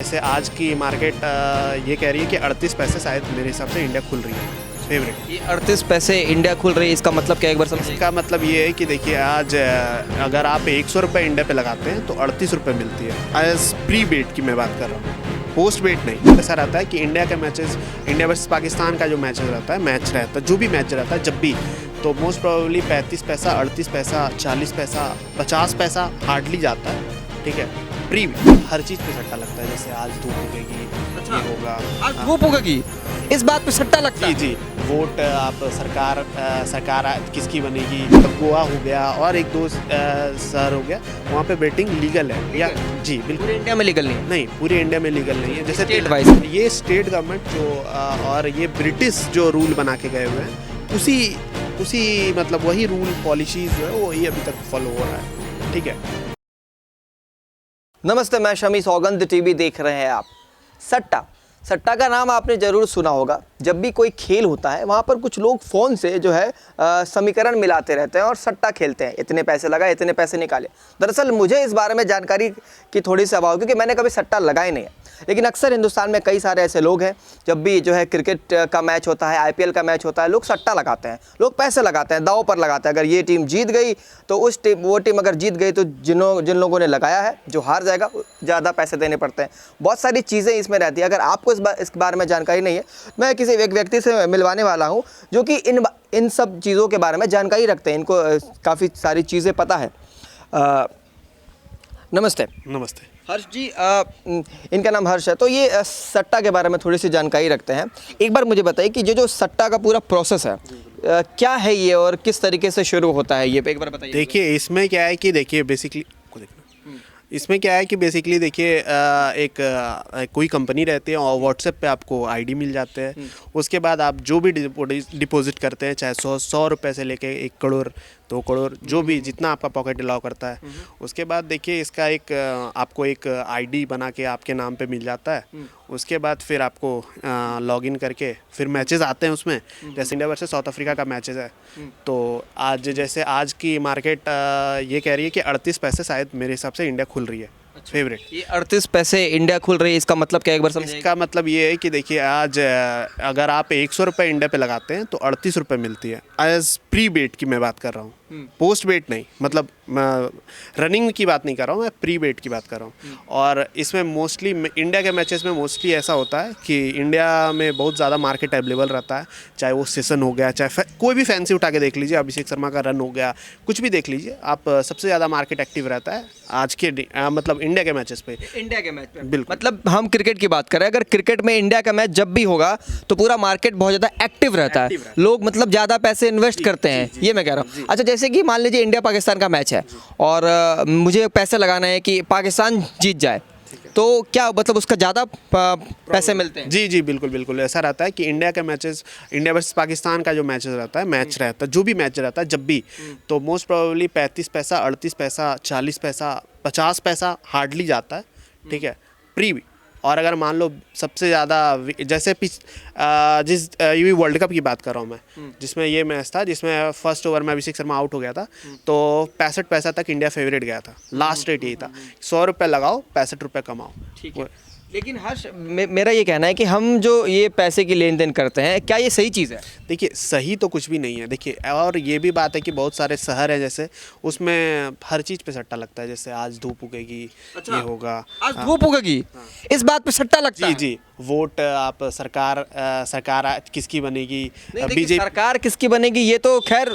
जैसे आज की मार्केट ये कह रही है कि 38 पैसे शायद मेरे हिसाब से इंडिया खुल रही है फेवरेट। ये 38 पैसे इंडिया खुल रही है, इसका मतलब क्या, एक बार समझिए। इसका मतलब ये है कि देखिए आज अगर आप 100 रुपये इंडिया पे लगाते हैं तो 38 रुपये मिलती है एज प्री बेट की मैं बात कर रहा हूँ, पोस्ट बेट नहीं। ऐसा रहता है कि इंडिया के मैचेस, इंडिया वर्सेस पाकिस्तान का जो मैच रहता है जो भी मैच रहता है जब भी, तो मोस्ट प्रोबेबली 35 पैसा, 38 पैसा, 40 पैसा, 50 पैसा हार्डली जाता है। ठीक है, प्री हर चीज़ पे सट्टा लगता है। जैसे आज धूप उगेगी, ये होगा, आज धूप होगी, इस बात पे सट्टा लगता जी है। जी। वोट आप सरकार किसकी बनेगी, मतलब गोवा हो गया और एक दो शहर हो गया, वहाँ पे बेटिंग लीगल है या जी बिल्कुल। पूरे इंडिया में लीगल नहीं है। नहीं, पूरे इंडिया में लीगल नहीं है। जैसे State wise। ये स्टेट गवर्नमेंट जो और ये ब्रिटिश जो रूल बना के गए हुए हैं, उसी मतलब वही रूल पॉलिसीज जो है वही अभी तक फॉलो हो रहा है। ठीक है। नमस्ते, मैं शमी, सौगंध टीवी देख रहे हैं आप। सट्टा का नाम आपने ज़रूर सुना होगा। जब भी कोई खेल होता है वहाँ पर कुछ लोग फ़ोन से जो है समीकरण मिलाते रहते हैं और सट्टा खेलते हैं, इतने पैसे लगाए, इतने पैसे निकाले। दरअसल मुझे इस बारे में जानकारी की थोड़ी सी अभाव, क्योंकि मैंने कभी सट्टा लगाए नहीं है। लेकिन अक्सर हिंदुस्तान में कई सारे ऐसे लोग हैं, जब भी जो है क्रिकेट का मैच होता है, IPL का मैच होता है, लोग सट्टा लगाते हैं, लोग पैसे लगाते हैं, दांव पर लगाते हैं। अगर ये टीम जीत गई तो वो टीम अगर जीत गई तो जिन लोगों ने लगाया है, जो हार जाएगा ज़्यादा पैसे देने पड़ते हैं। बहुत सारी चीज़ें इसमें रहती है। अगर आपको इस बारे में जानकारी नहीं है, मैं किसी एक व्यक्ति से मिलवाने वाला हूँ जो कि इन सब चीज़ों के बारे में जानकारी रखते हैं, इनको काफ़ी सारी चीज़ें पता है। नमस्ते। नमस्ते हर्ष जी, इनका नाम हर्ष है। तो ये सट्टा के बारे में थोड़ी सी जानकारी रखते हैं। एक बार मुझे बताइए कि जो सट्टा का पूरा प्रोसेस है, क्या है ये और किस तरीके से शुरू होता है, ये एक बार बताइए। देखिए, इसमें क्या है कि देखिए बेसिकली इसमें क्या है कि बेसिकली देखिए कोई कंपनी रहती है और व्हाट्सएप पे आपको आईडी मिल जाते हैं। उसके बाद आप जो भी डिपॉजिट करते हैं, चाहे 100 रुपये से लेके 1 करोड़ 2 करोड़, जो भी जितना आपका पॉकेट अलाउ करता है, उसके बाद देखिए इसका आपको एक आईडी बना के आपके नाम पे मिल जाता है। उसके बाद फिर आपको लॉगिन करके फिर मैचेस आते हैं उसमें। जैसे इंडिया वर्सेस साउथ अफ्रीका का मैचेस है, तो जैसे आज की मार्केट ये कह रही है कि 38 पैसे शायद मेरे हिसाब से इंडिया खुल रही है फेवरेट। ये 38 पैसे इंडिया खुल रही है, इसका मतलब क्या, एक बार समझिए। इसका मतलब ये है कि देखिए आज अगर आप 100 रुपये इंडिया पे लगाते हैं तो 38 रुपये मिलती है एज प्री बेट की मैं बात कर रहा हूँ, पोस्ट बेट नहीं। मतलब रनिंग की बात नहीं कर रहा हूँ, मैं प्री बेट की बात कर रहा हूँ। और इसमें मोस्टली इंडिया के मैचेस में मोस्टली ऐसा होता है कि इंडिया में बहुत ज़्यादा मार्केट अवेलेबल रहता है। चाहे वो सेशन हो गया, चाहे कोई भी फैंसी उठा के देख लीजिए, अभिषेक शर्मा का रन हो गया, कुछ भी देख लीजिए आप, सबसे ज़्यादा मार्केट एक्टिव रहता है आज के मतलब इंडिया के मैचेस पे। इंडिया के मैच पे बिल्कुल। मतलब हम क्रिकेट की बात करें, अगर क्रिकेट में इंडिया का मैच जब भी होगा तो पूरा मार्केट बहुत ज़्यादा एक्टिव रहता है, लोग मतलब ज़्यादा पैसे इन्वेस्ट करते हैं, ये मैं कह रहा हूँ। अच्छा, जैसे कि मान लीजिए इंडिया पाकिस्तान का मैच है और मुझे पैसे लगाना है कि पाकिस्तान जीत जाए, तो क्या मतलब उसका ज़्यादा पैसे मिलते हैं? जी जी, बिल्कुल बिल्कुल। ऐसा रहता है कि इंडिया के मैचेस, इंडिया वर्सेस पाकिस्तान का जो मैचेस रहता है, जो भी मैच रहता है जब भी, तो मोस्ट प्रोबेबली 35 पैसा, 38 पैसा, 40 पैसा, 50 पैसा हार्डली जाता है। ठीक है, प्री। और अगर मान लो सबसे ज़्यादा, जैसे जिस यूवी वर्ल्ड कप की बात कर रहा हूँ मैं, जिसमें ये मैच था जिसमें फर्स्ट ओवर में अभिषेक शर्मा आउट हो गया था, तो 65 पैसा तक इंडिया फेवरेट गया था। लास्ट रेट यही था, 100 रुपये लगाओ, 65 रुपये कमाओ। ठीक है। लेकिन हर्ष, मेरा ये कहना है कि हम जो ये पैसे की लेन देन करते हैं, क्या ये सही चीज़ है? देखिए, सही तो कुछ भी नहीं है। देखिए, और ये भी बात है कि बहुत सारे शहर हैं जैसे, उसमें हर चीज़ पे सट्टा लगता है। जैसे आज धूप उगेगी, ये होगा, आज धूप उगेगी, इस बात पे सट्टा लगता है। जी जी। वोट आप सरकार किसकी बनेगी, बीजेपी सरकार किसकी बनेगी, ये तो खैर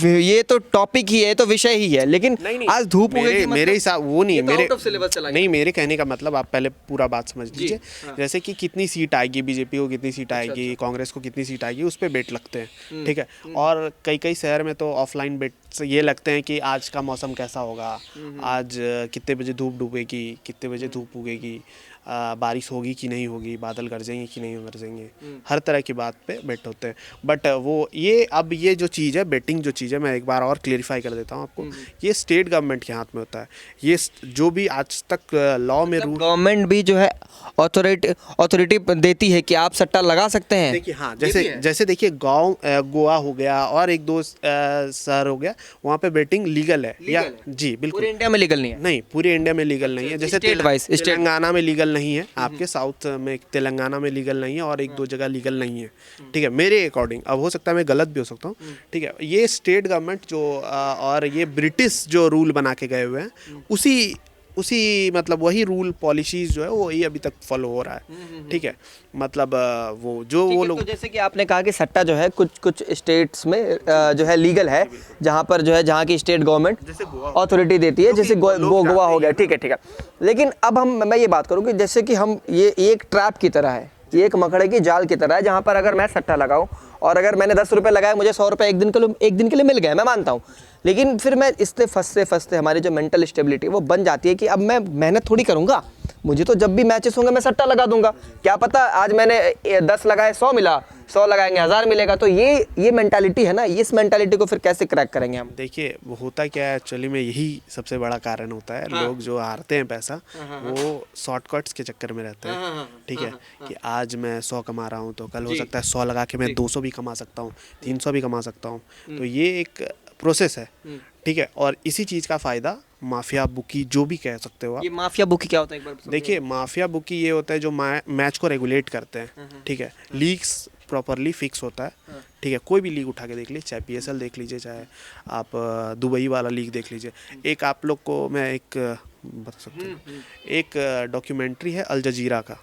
ये तो टॉपिक ही है, ये तो विषय ही है। लेकिन नहीं, आज धूप उगेगी मेरे हिसाब वो नहीं, मेरे आउट ऑफ सिलेबस चला गया। नहीं, मेरे कहने का मतलब आप पहले पूरा बात समझ लीजिए। जैसे कि कितनी सीट आएगी, बीजेपी को कितनी सीट आएगी, कांग्रेस को कितनी सीट आएगी, उस पर बेट लगते हैं। ठीक है। और कई शहर में तो ऑफलाइन बेट ये लगते हैं कि आज का मौसम कैसा होगा, आज कितने बजे धूप डूबेगी, कितने बजे धूप उगेगी, बारिश होगी कि नहीं होगी, बादल गरजेंगे कि नहीं गरजेंगे, हर तरह की बात पे बेट होते हैं। बट ये जो चीज़ है, बेटिंग जो चीज़ है, मैं एक बार और क्लेरिफाई कर देता हूँ आपको। ये स्टेट गवर्नमेंट के हाथ में होता है। ये जो भी आज तक लॉ में रूल, गवर्नमेंट भी जो है अथॉरिटी देती है कि आप सट्टा लगा सकते हैं। देखिए, हाँ, जैसे देखिए गोवा हो गया और एक दो शहर हो गया, वहाँ पे बेटिंग लीगल है। या जी बिल्कुल। पूरे इंडिया में लीगल नहीं है। नहीं, पूरे इंडिया में लीगल नहीं है। जैसे State wise, तेलंगाना में लीगल लीगल नहीं है, आपके साउथ में तेलंगाना में लीगल नहीं है और एक दो जगह लीगल नहीं है, ठीक है, मेरे अकॉर्डिंग। अब हो सकता है मैं गलत भी हो सकता हूँ, ठीक है। ये स्टेट गवर्नमेंट जो और ये ब्रिटिश जो रूल बना के गए हुए हैं, उसी मतलब वही रूल पॉलिसीज जो है वो वही अभी तक फॉलो हो रहा है, ठीक है। मतलब वो जो वो लोग, तो जैसे कि आपने कहा कि सट्टा जो है कुछ स्टेट्स में जो है लीगल है, जहाँ पर जो है जहाँ की स्टेट गवर्नमेंट जैसे गोवा अथॉरिटी देती है, जैसे लोग गोवा हो जाते गया, ठीक है ठीक है। लेकिन अब मैं ये बात करूँ कि जैसे कि हम ये एक ट्रैप की तरह है, ये एक मकड़े की जाल की तरह है, जहाँ पर अगर मैं सट्टा लगाऊं और अगर मैंने 10 रुपये लगाए, मुझे 100 रुपये एक दिन के लिए मिल गए, मैं मानता हूँ। लेकिन फिर मैं इससे फंसते हमारी जो मेंटल स्टेबिलिटी वो बन जाती है कि अब मैं मेहनत थोड़ी करूँगा, मुझे तो जब भी मैचेस होंगे मैं सट्टा लगा दूंगा, क्या पता आज मैंने 10 लगाए 100 मिला, 100 लगाएंगे 1000 मिलेगा। तो ये मेंटालिटी है ना, इस मेंटालिटी को फिर कैसे क्रैक करेंगे हम? देखिए वो होता क्या है एक्चुअली में, यही सबसे बड़ा कारण होता है। लोग जो हारते हैं पैसा, वो शॉर्टकट्स के चक्कर में रहते हैं, ठीक है, कि आज मैं 100 कमा रहा हूँ तो कल हो सकता है 100 लगा के मैं 200 भी कमा सकता हूँ, 300 भी कमा सकता हूँ। तो ये एक प्रोसेस है, ठीक है। और इसी चीज़ का फ़ायदा माफिया बुकी जो भी कह सकते हो आप। ये माफिया बुकी क्या होता है, एक बार देखिए माफिया बुकी ये होता है जो मैच को रेगुलेट करते हैं, ठीक है। लीग्स प्रॉपरली फिक्स होता है, ठीक है। कोई भी लीग उठा के देख लीजिए, चाहे PSL देख लीजिए, चाहे आप दुबई वाला लीग देख लीजिए। एक आप लोग को मैं एक बता सकता हूँ, एक डॉक्यूमेंट्री है अल जजीरा का,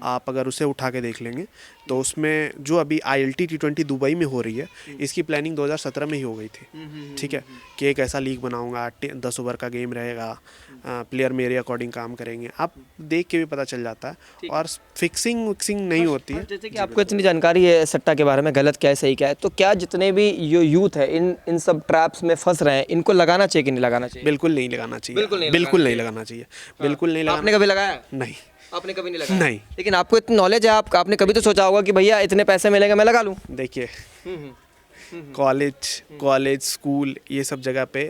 आप अगर उसे उठा के देख लेंगे तो उसमें जो अभी ILT T20 दुबई में हो रही है, इसकी प्लानिंग 2017 में ही हो गई थी, ठीक है, कि एक ऐसा लीग बनाऊंगा, 10 ओवर का गेम रहेगा, प्लेयर मेरे अकॉर्डिंग काम करेंगे, आप देख के भी पता चल जाता है। और फिक्सिंग विक्सिंग नहीं होती है। जैसे कि आपको इतनी जानकारी है सट्टा के बारे में, गलत क्या है सही क्या है, तो क्या जितने भी जो यूथ है इन सब ट्रैप्स में फंस रहे हैं, इनको लगाना चाहिए कि नहीं लगाना चाहिए? बिल्कुल नहीं लगाना चाहिए, बिल्कुल नहीं लगाना चाहिए, बिल्कुल नहीं लगाना। आपने कभी लगाया? नहीं, आपने कभी नहीं लगाया? नहीं। लेकिन आपको इतनी नॉलेज है, आपने कभी तो सोचा होगा कि भैया इतने पैसे मिलेंगे मैं लगा लूँ? देखिए कॉलेज स्कूल ये सब जगह पे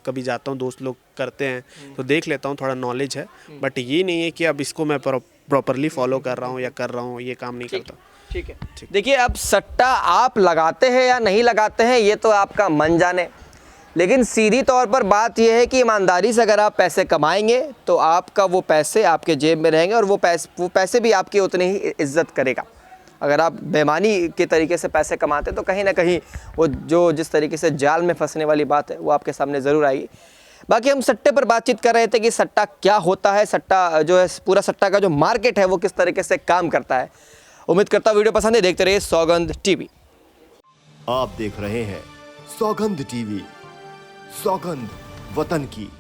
कभी जाता हूँ, दोस्त लोग करते हैं तो देख लेता हूँ, थोड़ा नॉलेज है। बट ये नहीं है कि अब इसको मैं प्रॉपरली फॉलो कर रहा हूँ या कर रहा हूँ, ये काम नहीं करता। ठीक है, देखिए अब सट्टा आप लगाते हैं या नहीं लगाते हैं ये तो आपका मन जाने, लेकिन सीधी तौर पर बात यह है कि ईमानदारी से अगर आप पैसे कमाएंगे तो आपका वो पैसे आपके जेब में रहेंगे और वो पैसे भी आपकी उतनी ही इज्जत करेगा। अगर आप बेईमानी के तरीके से पैसे कमाते तो कहीं ना कहीं वो जो जिस तरीके से जाल में फंसने वाली बात है वो आपके सामने ज़रूर आएगी। बाकी हम सट्टे पर बातचीत कर रहे थे कि सट्टा क्या होता है, सट्टा जो है पूरा सट्टा का जो मार्केट है वो किस तरीके से काम करता है। उम्मीद करता हूँ वीडियो पसंद है, देखते रहिए सौगंध टीवी। आप देख रहे हैं सौगंध टीवी, सौगंध वतन की।